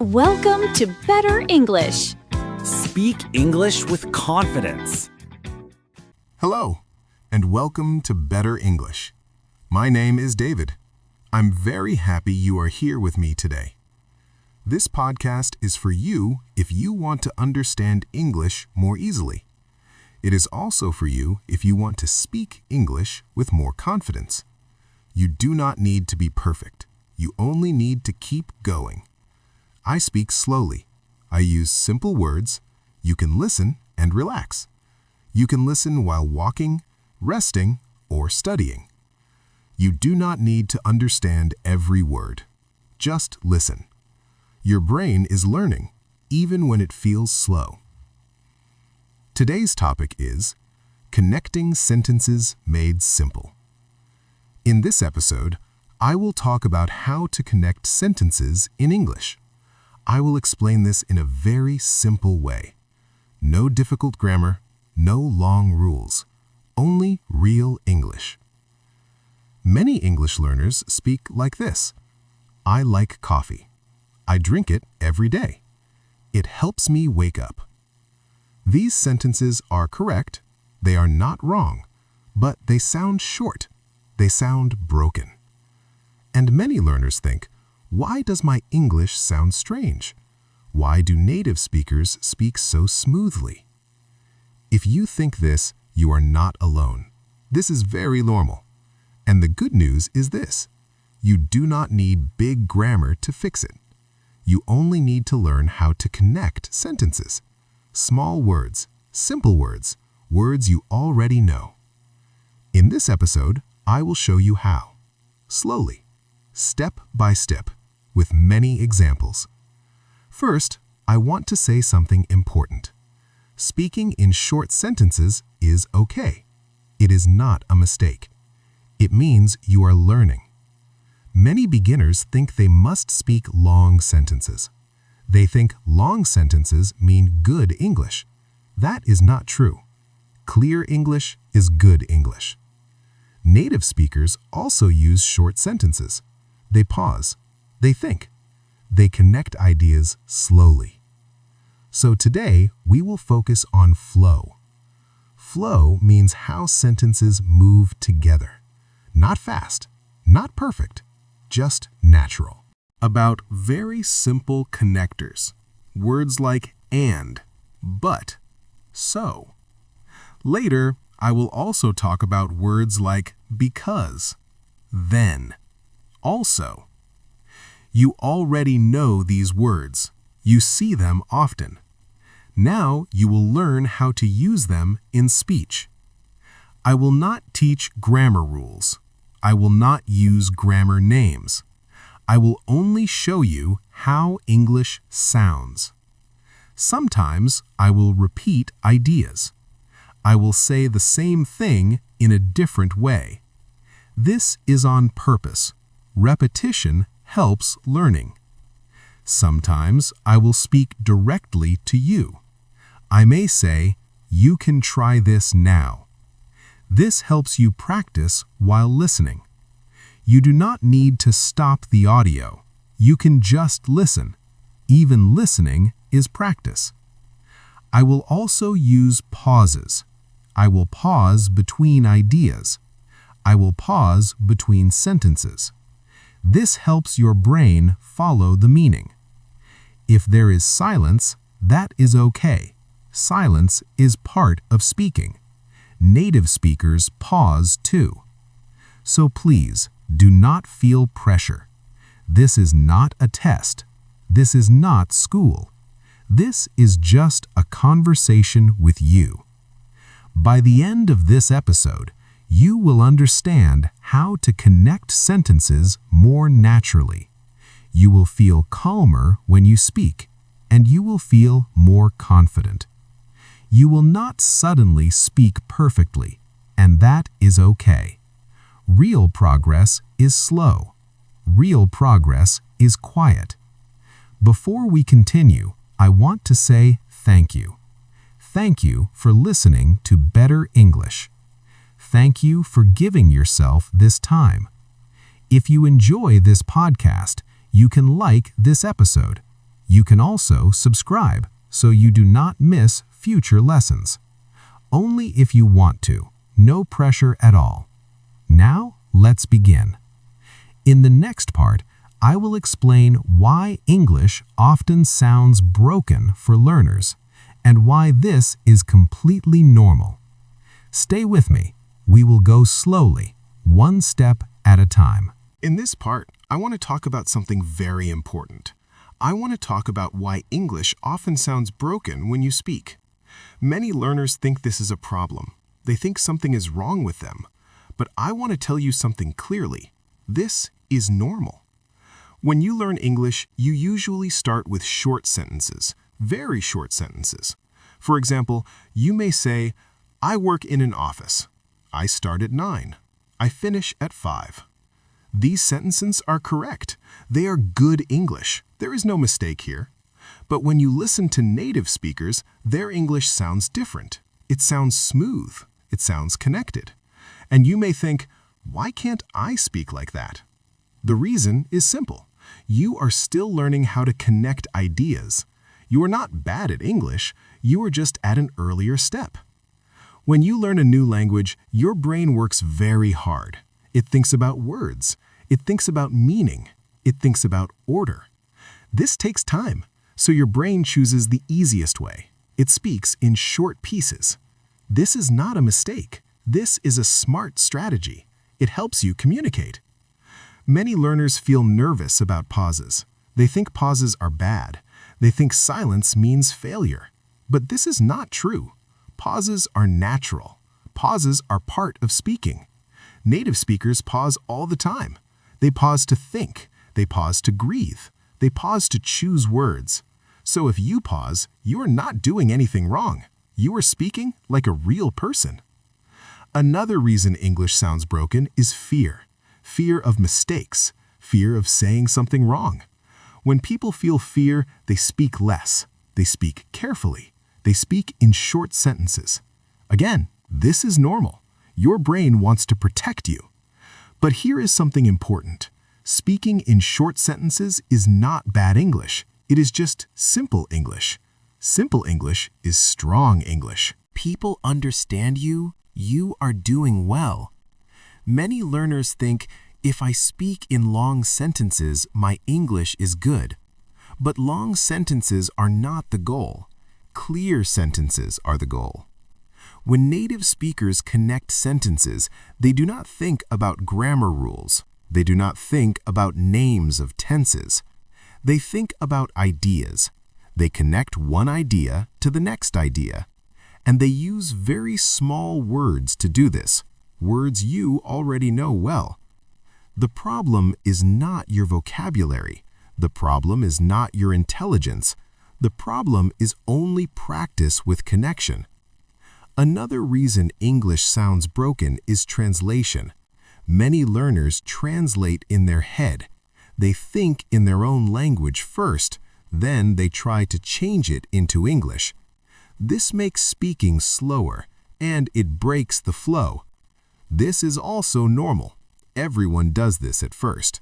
Welcome to Better English. Speak English with confidence. Hello, and welcome to Better English. My name is David. I'm very happy you are here with me today. This podcast is for you if you want to understand English more easily. It is also for you if you want to speak English with more confidence. You do not need to be perfect. You only need to keep going. I speak slowly. I use simple words. You can listen and relax. You can listen while walking, resting, or studying. You do not need to understand every word. Just listen. Your brain is learning, even when it feels slow. Today's topic is connecting sentences made simple. In this episode, I will talk about how to connect sentences in English. I will explain this in a very simple way. No difficult grammar, no long rules, only real English. Many English learners speak like this. I like coffee. I drink it every day. It helps me wake up. These sentences are correct. They are not wrong, but they sound short. They sound broken. And many learners think, why does my English sound strange? Why do native speakers speak so smoothly? If you think this, you are not alone. This is very normal. And the good news is this. You do not need big grammar to fix it. You only need to learn how to connect sentences. Small words, simple words, words you already know. In this episode, I will show you how. Slowly, step by step, with many examples. First, I want to say something important. Speaking in short sentences is okay. It is not a mistake. It means you are learning. Many beginners think they must speak long sentences. They think long sentences mean good English. That is not true. Clear English is good English. Native speakers also use short sentences. They pause. They think. They connect ideas slowly. So today, we will focus on flow. Flow means how sentences move together. Not fast, not perfect, just natural. About very simple connectors. Words like and, but, so. Later, I will also talk about words like because, then, also. You already know these words. You see them often. Now you will learn how to use them in speech. I will not teach grammar rules. I will not use grammar names. I will only show you how English sounds. Sometimes I will repeat ideas. I will say the same thing in a different way. This is on purpose. Repetition helps learning. Sometimes I will speak directly to you. I may say, you can try this now. This helps you practice while listening. You do not need to stop the audio. You can just listen. Even listening is practice. I will also use pauses. I will pause between ideas. I will pause between sentences. This helps your brain follow the meaning. If there is silence, that is okay. Silence is part of speaking. Native speakers pause too. So please, do not feel pressure. This is not a test. This is not school. This is just a conversation with you. By the end of this episode, you will understand how to connect sentences more naturally. You will feel calmer when you speak, and you will feel more confident. You will not suddenly speak perfectly, and that is okay. Real progress is slow. Real progress is quiet. Before we continue, I want to say thank you. Thank you for listening to Better English. Thank you for giving yourself this time. If you enjoy this podcast, you can like this episode. You can also subscribe so you do not miss future lessons. Only if you want to, no pressure at all. Now, let's begin. In the next part, I will explain why English often sounds broken for learners and why this is completely normal. Stay with me. We will go slowly, one step at a time. In this part, I want to talk about something very important. I want to talk about why English often sounds broken when you speak. Many learners think this is a problem. They think something is wrong with them. But I want to tell you something clearly. This is normal. When you learn English, you usually start with short sentences, very short sentences. For example, you may say, I work in an office. I start at 9. I finish at 5. These sentences are correct. They are good English. There is no mistake here. But when you listen to native speakers, their English sounds different. It sounds smooth. It sounds connected. And you may think, why can't I speak like that? The reason is simple. You are still learning how to connect ideas. You are not bad at English. You are just at an earlier step. When you learn a new language, your brain works very hard. It thinks about words. It thinks about meaning. It thinks about order. This takes time, so your brain chooses the easiest way. It speaks in short pieces. This is not a mistake. This is a smart strategy. It helps you communicate. Many learners feel nervous about pauses. They think pauses are bad. They think silence means failure. But this is not true. Pauses are natural. Pauses are part of speaking. Native speakers pause all the time. They pause to think. They pause to breathe. They pause to choose words. So if you pause, you are not doing anything wrong. You are speaking like a real person. Another reason English sounds broken is fear. Fear of mistakes. Fear of saying something wrong. When people feel fear, they speak less. They speak carefully. They speak in short sentences. Again, this is normal. Your brain wants to protect you. But here is something important. Speaking in short sentences is not bad English. It is just simple English. Simple English is strong English. People understand you. You are doing well. Many learners think, if I speak in long sentences, my English is good. But long sentences are not the goal. Clear sentences are the goal. When native speakers connect sentences, they do not think about grammar rules. They do not think about names of tenses. They think about ideas. They connect one idea to the next idea. And they use very small words to do this, words you already know well. The problem is not your vocabulary. The problem is not your intelligence. The problem is only practice with connection. Another reason English sounds broken is translation. Many learners translate in their head. They think in their own language first, then they try to change it into English. This makes speaking slower, and it breaks the flow. This is also normal. Everyone does this at first.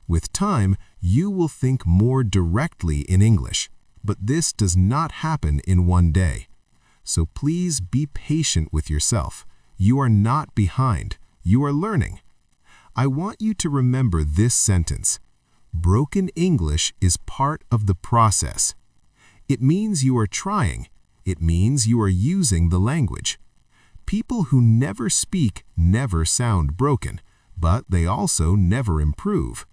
With time, you will think more directly in English, but this does not happen in one day. So please be patient with yourself. You are not behind. You are learning. I want you to remember this sentence. Broken English is part of the process. It means you are trying. It means you are using the language. People who never speak never sound broken, but they also never improve.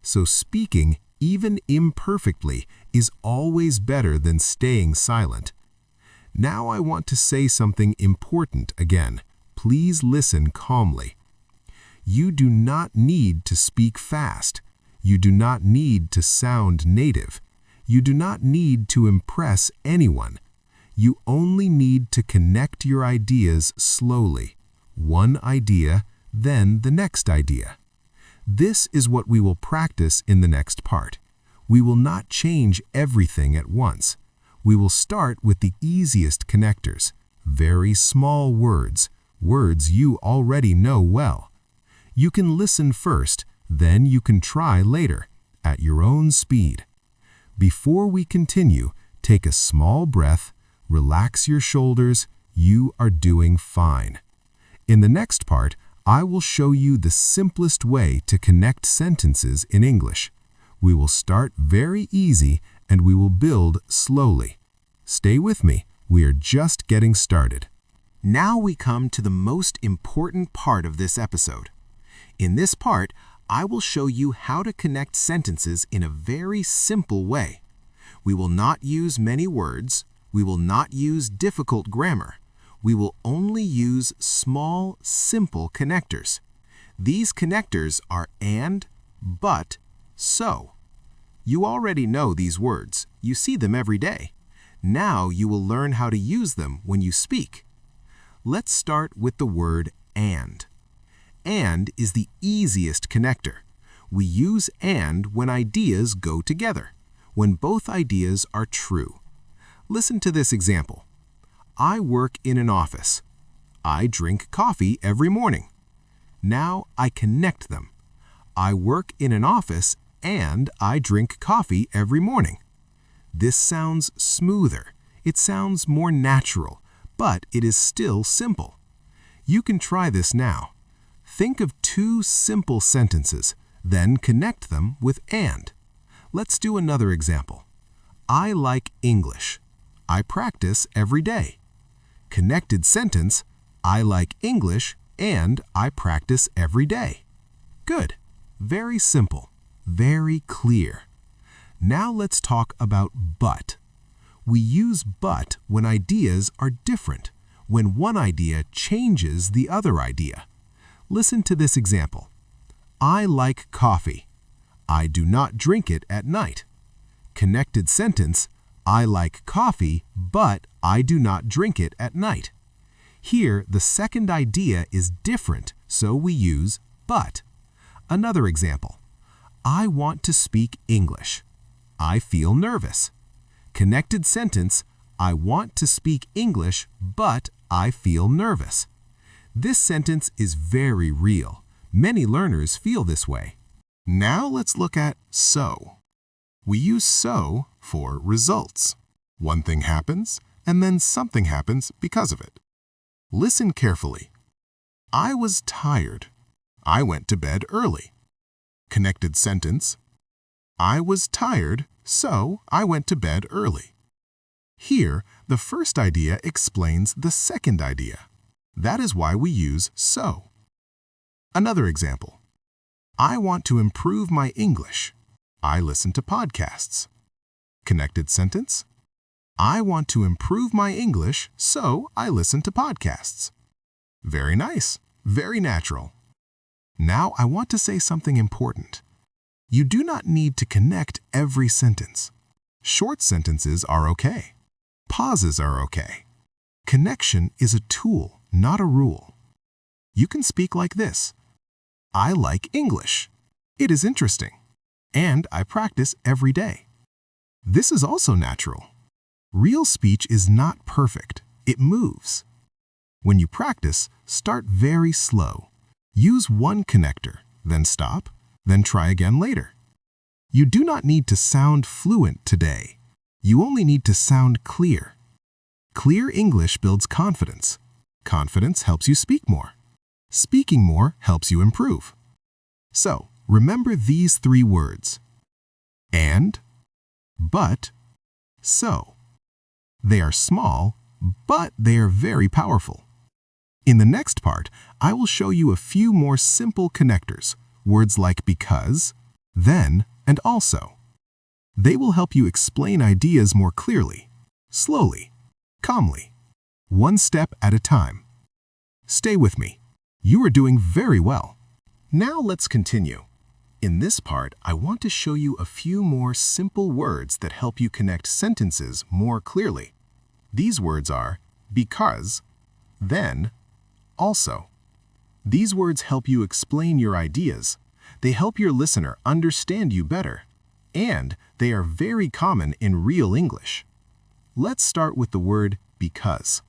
So speaking, even imperfectly, is always better than staying silent. Now I want to say something important again. Please listen calmly. You do not need to speak fast. You do not need to sound native. You do not need to impress anyone. You only need to connect your ideas slowly. One idea, then the next idea. This is what we will practice in the next part. We will not change everything at once. We will start with the easiest connectors, very small words, words you already know well. You can listen first, then you can try later, at your own speed. Before we continue, take a small breath, relax your shoulders. You are doing fine. In the next part, I will show you the simplest way to connect sentences in English. We will start very easy and we will build slowly. Stay with me. We are just getting started. Now we come to the most important part of this episode. In this part, I will show you how to connect sentences in a very simple way. We will not use many words. We will not use difficult grammar. We will only use small, simple connectors. These connectors are and, but, so. You already know these words. You see them every day. Now you will learn how to use them when you speak. Let's start with the word and. And is the easiest connector. We use and when ideas go together, when both ideas are true. Listen to this example. I work in an office. I drink coffee every morning. Now I connect them. I work in an office and I drink coffee every morning. This sounds smoother. It sounds more natural, but it is still simple. You can try this now. Think of two simple sentences, then connect them with and. Let's do another example. I like English. I practice every day. Connected sentence, I like English and I practice every day. Good. Very simple. Very clear. Now let's talk about but. We use but when ideas are different, when one idea changes the other idea. Listen to this example. I like coffee. I do not drink it at night. Connected sentence, I like coffee, but I do not drink it at night. Here, the second idea is different, so we use but. Another example. I want to speak English. I feel nervous. Connected sentence, I want to speak English, but I feel nervous. This sentence is very real. Many learners feel this way. Now let's look at so. We use so for results. One thing happens, and then something happens because of it. Listen carefully. I was tired. I went to bed early. Connected sentence. I was tired, so I went to bed early. Here, the first idea explains the second idea. That is why we use so. Another example. I want to improve my English. I listen to podcasts. Connected sentence. I want to improve my English, so I listen to podcasts. Very nice. Very natural. Now I want to say something important. You do not need to connect every sentence. Short sentences are okay. Pauses are okay. Connection is a tool, not a rule. You can speak like this. I like English. It is interesting. And I practice every day. This is also natural. Real speech is not perfect. It moves. When you practice, start very slow. Use one connector, then stop, then try again later. You do not need to sound fluent today. You only need to sound clear. Clear English builds confidence. Confidence helps you speak more. Speaking more helps you improve. So, remember these three words. And, but, so. They are small, but they are very powerful. In the next part, I will show you a few more simple connectors, words like because, then, and also. They will help you explain ideas more clearly, slowly, calmly, one step at a time. Stay with me. You are doing very well. Now let's continue. In this part, I want to show you a few more simple words that help you connect sentences more clearly. These words are because, then, also. These words help you explain your ideas. They help your listener understand you better. And they are very common in real English. Let's start with the word because.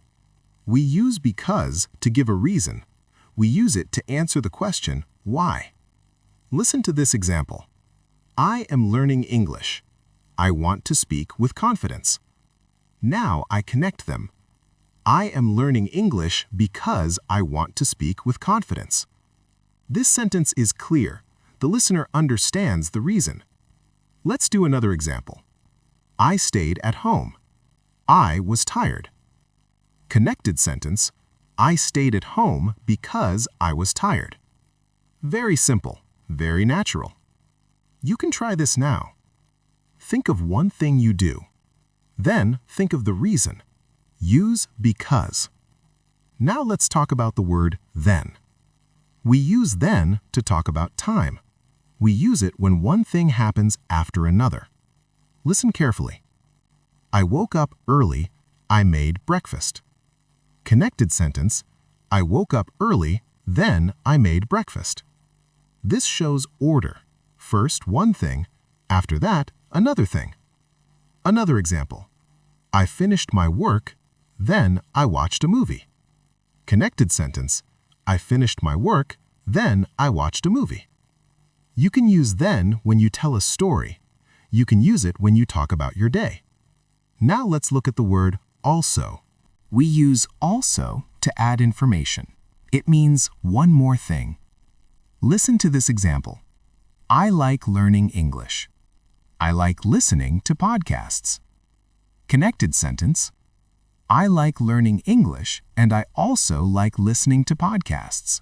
We use because to give a reason. We use it to answer the question, why? Listen to this example. I am learning English. I want to speak with confidence. Now I connect them. I am learning English because I want to speak with confidence. This sentence is clear. The listener understands the reason. Let's do another example. I stayed at home. I was tired. Connected sentence, I stayed at home because I was tired. Very simple, very natural. You can try this now. Think of one thing you do. Then think of the reason. Use because. Now let's talk about the word then. We use then to talk about time. We use it when one thing happens after another. Listen carefully. I woke up early. I made breakfast. Connected sentence, I woke up early, then I made breakfast. This shows order. First one thing, after that another thing. Another example. I finished my work, then I watched a movie. Connected sentence, I finished my work, then I watched a movie. You can use then when you tell a story. You can use it when you talk about your day. Now let's look at the word also. We use also to add information. It means one more thing. Listen to this example. I like learning English. I like listening to podcasts. Connected sentence. I like learning English and I also like listening to podcasts.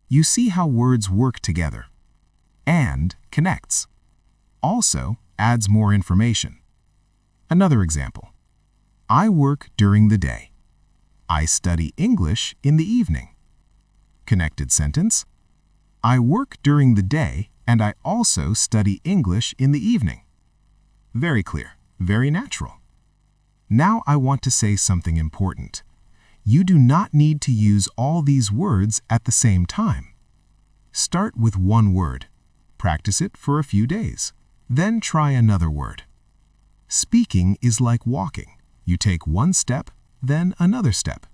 You see how words work together. And connects. Also adds more information. Another example. I work during the day. I study English in the evening. Connected sentence. I work during the day and I also study English in the evening. Very clear, very natural. Now I want to say something important. You do not need to use all these words at the same time. Start with one word. Practice it for a few days. Then try another word. Speaking is like walking. You take one step, then another step.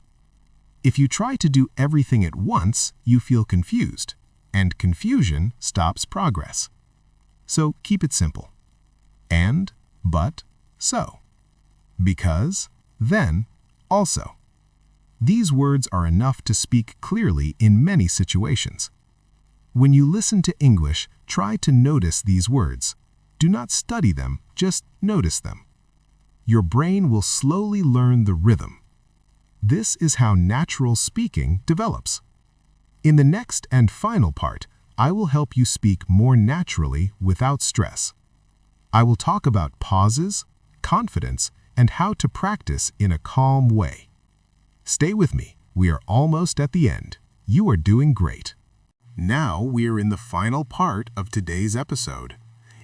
If you try to do everything at once, you feel confused, and confusion stops progress. So keep it simple. And, but, so. Because, then, also. These words are enough to speak clearly in many situations. When you listen to English, try to notice these words. Do not study them, just notice them. Your brain will slowly learn the rhythm. This is how natural speaking develops. In the next and final part, I will help you speak more naturally without stress. I will talk about pauses, confidence, and how to practice in a calm way. Stay with me. We are almost at the end. You are doing great. Now we are in the final part of today's episode.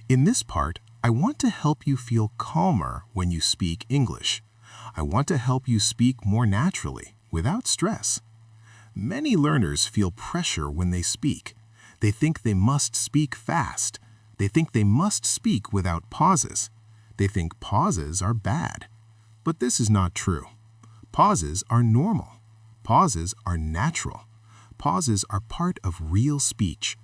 In this part, I want to help you feel calmer when you speak English. I want to help you speak more naturally, without stress. Many learners feel pressure when they speak. They think they must speak fast. They think they must speak without pauses. They think pauses are bad. But this is not true. Pauses are normal. Pauses are natural. Pauses are part of real speech.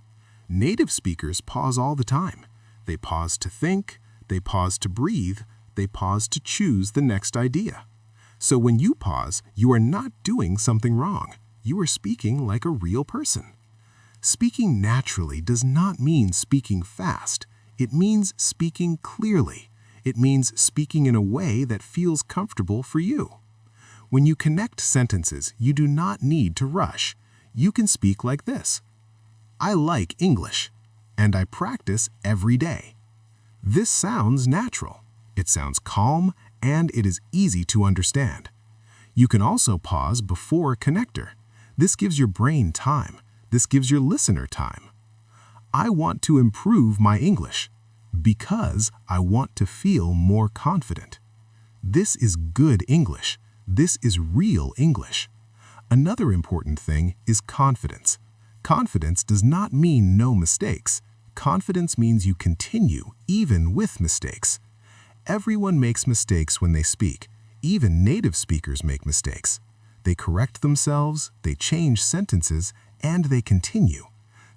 Native speakers pause all the time. They pause to think, they pause to breathe, they pause to choose the next idea. So when you pause, you are not doing something wrong. You are speaking like a real person. Speaking naturally does not mean speaking fast. It means speaking clearly. It means speaking in a way that feels comfortable for you. When you connect sentences, you do not need to rush. You can speak like this. I like English, and I practice every day. This sounds natural. It sounds calm, and it is easy to understand. You can also pause before a connector. This gives your brain time. This gives your listener time. I want to improve my English because I want to feel more confident. This is good English. This is real English. Another important thing is confidence. Confidence does not mean no mistakes. Confidence means you continue even with mistakes. Everyone makes mistakes when they speak. Even native speakers make mistakes. They correct themselves, they change sentences, and they continue.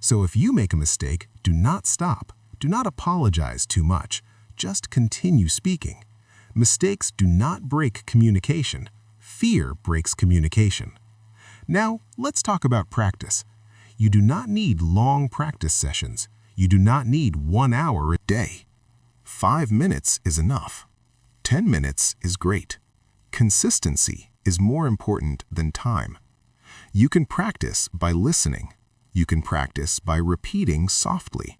So if you make a mistake, do not stop. Do not apologize too much. just continue speaking. Mistakes do not break communication. Fear breaks communication. Now, let's talk about practice. You do not need long practice sessions. You do not need 1 hour a day. 5 minutes is enough. 10 minutes is great. Consistency is more important than time. You can practice by listening. You can practice by repeating softly.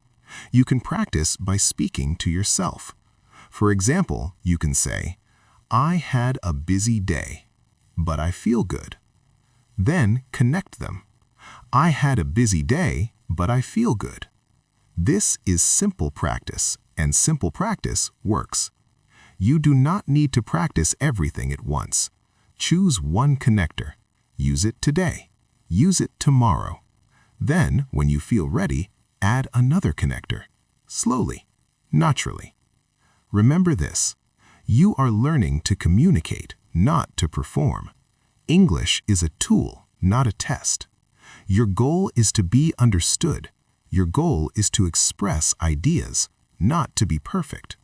You can practice by speaking to yourself. For example, you can say, "I had a busy day, but I feel good." Then connect them. I had a busy day, but I feel good. This is simple practice, and simple practice works. You do not need to practice everything at once. Choose one connector. Use it today. Use it tomorrow. Then, when you feel ready, add another connector. Slowly, naturally. Remember this. You are learning to communicate, not to perform. English is a tool, not a test. Your goal is to be understood. Your goal is to express ideas, not to be perfect.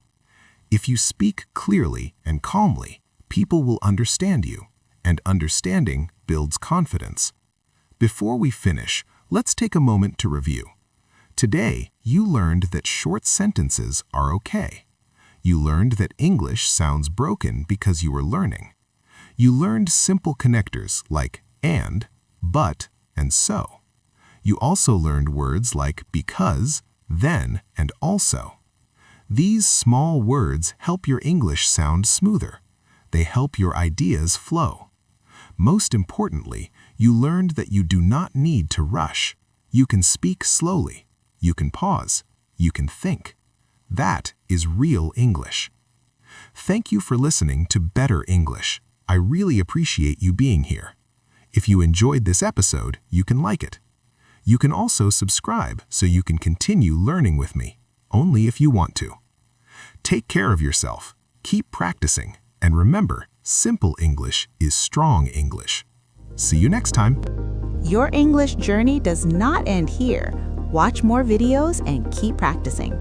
If you speak clearly and calmly, people will understand you, and understanding builds confidence. Before we finish, let's take a moment to review. Today, you learned that short sentences are okay. You learned that English sounds broken because you were learning. You learned simple connectors like and, but, and so. You also learned words like because, then, and also. These small words help your English sound smoother. They help your ideas flow. Most importantly, you learned that you do not need to rush. You can speak slowly. You can pause. You can think. That is real English. Thank you for listening to Better English. I really appreciate you being here. If you enjoyed this episode, you can like it. You can also subscribe so you can continue learning with me, only if you want to. Take care of yourself, keep practicing, and remember, simple English is strong English. See you next time. Your English journey does not end here. Watch more videos and keep practicing.